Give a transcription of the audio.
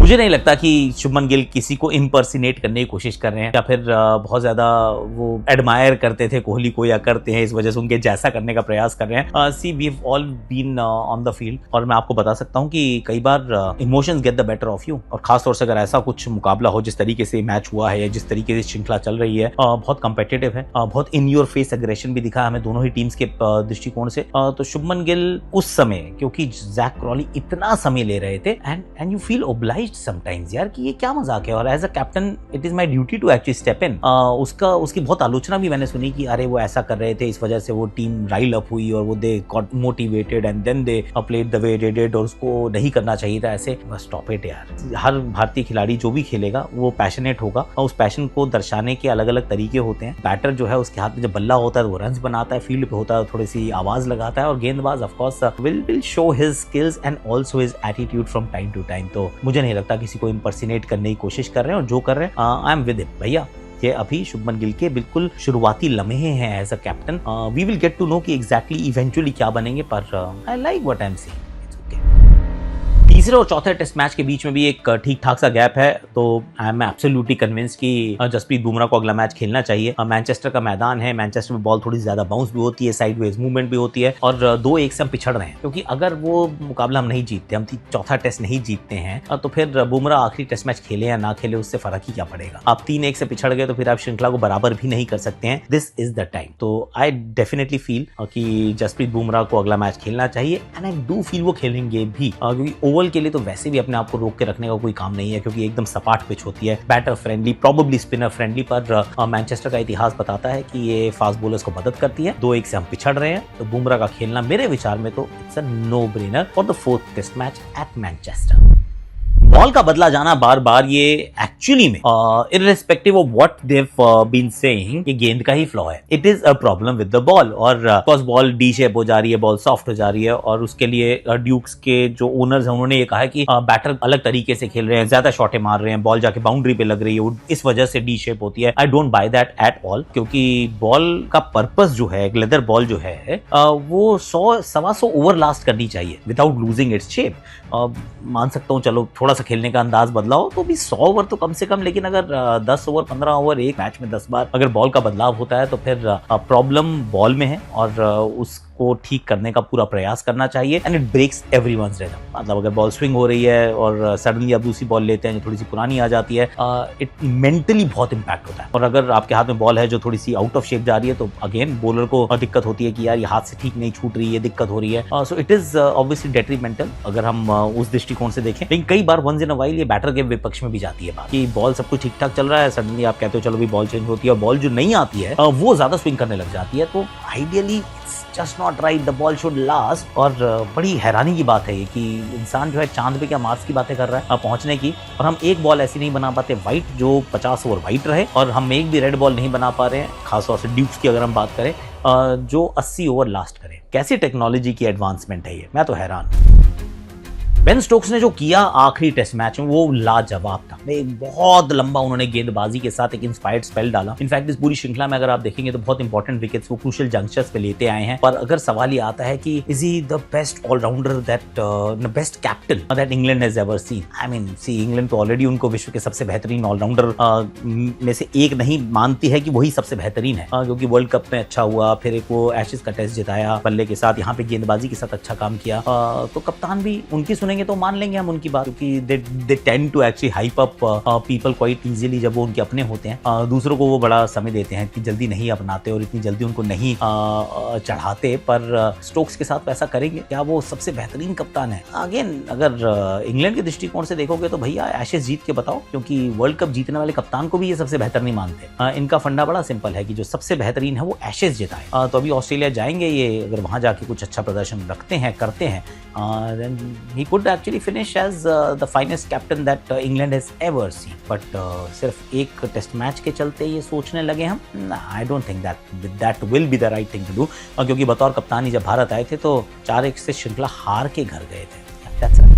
मुझे नहीं लगता कि शुभमन गिल किसी को इम्पर्सिनेट करने की कोशिश कर रहे हैं या फिर बहुत ज्यादा वो एडमायर करते थे कोहली को या करते हैं, इस वजह से उनके जैसा करने का प्रयास कर रहे हैं। See we have all been on the field और मैं आपको बता सकता हूं कि कई बार emotions get the better of you, और खासतौर से अगर ऐसा कुछ मुकाबला हो जिस तरीके से मैच हुआ है या जिस तरीके से श्रृंखला चल रही है, बहुत कंपेटिटिव है, बहुत इन योर फेस एग्रेशन भी दिखा हमें दोनों ही टीम्स के दृष्टिकोण से। तो शुभमन गिल उस समय, क्योंकि जैक क्रॉली इतना समय ले रहे थे, and you feel obliged sometimes यार कि ये क्या मजाक है, और as a captain it is my duty to actually step in. उसकी बहुत आलोचना भी मैंने सुनी कि अरे वो ऐसा कर रहे थे, इस वजह से वो टीम राइल अप हुई और वो they got motivated and then they played the way they did, और उसको नहीं करना चाहिए था ऐसे। बस स्टॉप इट यार। हर भारतीय खिलाड़ी जो भी खेलेगा वो पैशनेट होगा, और उस पैशन को दर्शाने के अलग अलग तरीके होते हैं। बैटर जो है उसके हाथ में जब बल्ला होता है वो रन्स बनाता है, फील्ड पे होता है थोड़ी सी आवाज लगाता है, और गेंदबाज of course will show his skills and also his attitude from time to time. तो मुझे नहीं लगता किसी को इम्पर्सिनेट करने की कोशिश कर रहे हैं, और जो कर रहे हैं आई एम विद हिम भैया। ये अभी शुभमन गिल के बिल्कुल शुरुआती लम्हे हैं as a captain. We will get to know कि एग्जैक्टली इवेंचुअली क्या बनेंगे, पर I like what I am seeing. तीसरे और चौथे टेस्ट मैच के बीच में भी एक ठीक ठाक सा गैप है, तो आई एम एब्सोल्युटली कन्विंस कि जसप्रीत बुमराह को अगला मैच खेलना चाहिए। मैनचेस्टर का मैदान है, मैनचेस्टर में बॉल थोड़ी ज्यादा बाउंस भी होती है, साइडवेज मूवमेंट भी होती है, और 2-1 से हम पिछड़ रहे हैं। क्योंकि अगर वो मुकाबला हम नहीं जीतते, हम चौथा टेस्ट नहीं जीतते हैं, तो फिर बुमराह आखिरी टेस्ट मैच खेले या ना खेले उससे फर्क ही क्या पड़ेगा। आप 3-1 से पिछड़ गए तो फिर आप श्रृंखला को बराबर भी नहीं कर सकते हैं। This is the time. तो आई डेफिनेटली फील कि जसप्रीत बुमराह को अगला मैच खेलना चाहिए, एंड आई डू फील वो खेलेंगे भी, क्योंकि ओवल के लिए तो वैसे भी अपने आप को रोक के रखने का कोई काम नहीं है, क्योंकि एकदम सपाट पिच होती है, batter friendly, probably spinner friendly. पर मैनचेस्टर का इतिहास बताता है कि ये फास्ट बॉलर्स को मदद करती है। 2-1 से हम पिछड़ रहे हैं, तो बुमराह का खेलना मेरे विचार में तो it's a no brainer for the 4th test match at Manchester. Ball का बदला जाना बार बार, ये एक्चुअली में irrespective of what they have been saying, ये गेंद का ही फ्लॉ है। It is a problem with the ball, और बिकॉज बॉल डी शेप हो जा रही है, बॉल सॉफ्ट हो जा रही है, और उसके लिए ड्यूक्स के जो ओनर्स हैं उन्होंने ये कहा है कि बैटर अलग तरीके से खेल रहे हैं, ज्यादा शॉटें मार रहे हैं, बॉल जाके बाउंड्री पे लग रही है, इस वजह से डी शेप होती है। I don't by that at all, क्योंकि बॉल का पर्पस जो है, लेदर बॉल जो है, वो 100-125 ओवर लास्ट करनी चाहिए विदाउट लूजिंग इट्स शेप। मान सकता हूँ चलो थोड़ा सा खेलने का अंदाज बदला हो तो भी 100 ओवर तो कम से कम, लेकिन अगर 10 ओवर 15 ओवर एक मैच में 10 बार अगर बॉल का बदलाव होता है तो फिर प्रॉब्लम बॉल में है, और उसको ठीक करने का पूरा प्रयास करना चाहिए। And it breaks everyone's rhythm. मतलब अगर बॉल स्विंग हो रही है और सडनली आप दूसरी बॉल लेते हैं जो थोड़ी सी पुरानी आ जाती है, इट मेंटली बहुत इंपैक्ट होता है। और अगर आपके हाथ में बॉल है जो थोड़ी सी आउट ऑफ शेप जा रही है, तो अगेन बॉलर को दिक्कत होती है कि यार ये हाथ से ठीक नहीं छूट रही है, दिक्कत हो रही है। So it is obviously detrimental अगर हम उस दृष्टिकोण से देखें। लेकिन कई बार वंस इन अ वाइल ये बैटर के विपक्ष में भी जाती है बात कि बॉल सब कुछ ठीक ठाक चल रहा है, सडनली आप कहते हो चलो भी बॉल चेंज होती है, और बॉल जो नहीं आती है वो ज्यादा स्विंग करने लग जाती है। तो ideally just not right, the ball should last. और बड़ी हैरानी की बात है ये कि इंसान जो है चांद पे क्या मार्स की बातें कर रहा है पहुंचने की, और हम एक बॉल ऐसी नहीं बना पाते वाइट जो 50 ओवर वाइट रहे, और हम एक भी रेड बॉल नहीं बना पा रहे हैं, खासतौर से ड्यूक्स की अगर हम बात करें, जो 80 ओवर लास्ट करें। कैसी टेक्नोलॉजी की एडवांसमेंट है ये, मैं तो हैरान। बेन स्टोक्स ने जो किया आखिरी टेस्ट मैच में वो लाजवाब था। एक बहुत लंबा उन्होंने गेंदबाजी के साथ एक इंस्पायर्ड स्पेल डाला। इनफैक्ट इस पूरी श्रृंखला में अगर आप देखेंगे तो बहुत इंपॉर्टेंट विकेट्स वो क्रूशियल जंक्शंस पे लेते आए हैं। पर अगर सवाल ये आता है कि is he the best all rounder that best captain that England has ever seen. I mean see England तो ऑलरेडी उनको विश्व के सबसे बेहतरीन ऑलराउंडर में से एक नहीं मानती है कि वही सबसे बेहतरीन है, क्योंकि वर्ल्ड कप में अच्छा हुआ, फिर एक वो एशेज का टेस्ट जिताया बल्ले के साथ, यहाँ पे गेंदबाजी के साथ अच्छा काम किया। तो कप्तान भी उनकी सुनेंगे तो मान लेंगे हम उनकी बात, क्योंकि they tend to actually hype up people quite easily जब वो उनके अपने होते हैं। दूसरों को वो बड़ा समय देते हैं कि जल्दी नहीं अपनाते और इतनी जल्दी उनको नहीं चढ़ाते। पर स्टोक्स के साथ वैसा करेंगे क्या? वो सबसे बेहतरीन कप्तान है। अगेन अगर इंग्लैंड के दृष्टिकोण से देखोगे तो भैया एशेज जीत के बताओ, क्योंकि वर्ल्ड कप जीतने वाले कप्तान को भी ये सबसे बेहतर नहीं मानते। इनका फंडा बड़ा सिंपल है कि जो सबसे बेहतरीन है वो एशेज जिताए। तो अभी ऑस्ट्रेलिया जाएंगे ये, अगर वहां जाके कुछ अच्छा प्रदर्शन रखते हैं करते हैं, then he could actually finish as the finest captain that England has ever seen. But सिर्फ एक टेस्ट मैच के चलते ये सोचने लगे हम, I don't think that will be the right thing to do. क्योंकि बतौर कप्तानी जब भारत आए थे तो 4-1 से श्रृंखला हार के घर गए थे। That's right.